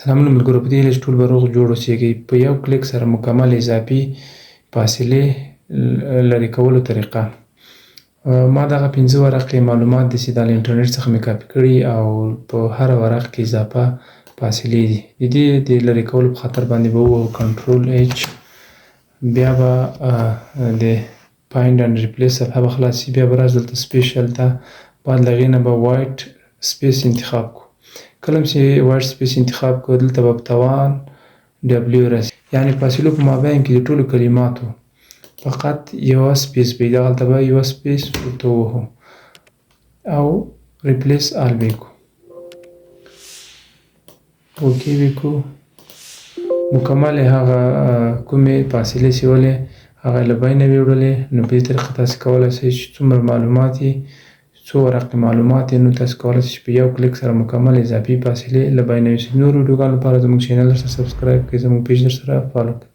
سلامونه ملګرو، په دې هیله چې ټول به روغ جوړ اوسېږئ. په یو کلیک سره مکمل اضافي فاصلې لرې کولو طریقه. ما دغه 5 ورقې معلومات دي چې دا له انټرنټ څخه مې کاپي کړي او په هر ورق کې اضافه فاصلې دي. د دې د لرې کولو په خاطر باندې به ووهو کنټرول H، بیا به د فایند اند ریپلیس صفحه به خلاصي، بیا به راځو دلته سپیشل ته، بعد له هغې نه به وایټ سپیس انتخاب کړو. کله چې وایټ سپیس انتخاب کړو دلته به په توان W راسي، یعنې فاصلو په مابین کې د ټولو کلماتو فقط یوه سپیس به وي، دغلته به یوه سپیس ورته ووهو او ریپلیس آل به یې کړو، اوکې به یې کړو. مکمل هغه کومې فاصلې چې ولې هغه له بینه وې وړلې. نو په دې طریقه تاسې کولی شئ چې څومره معلومات یې، څو ورقې معلومات یې، نو تاسې کولی شئ چې په یو کلیک سره مکمل اضافي فاصلې له بینه یوسئ. نورو ویډیوګانو لپاره زموږ چینل درسره سبسکرایب کړئ، زموږ پیج درسره فالو کړئ.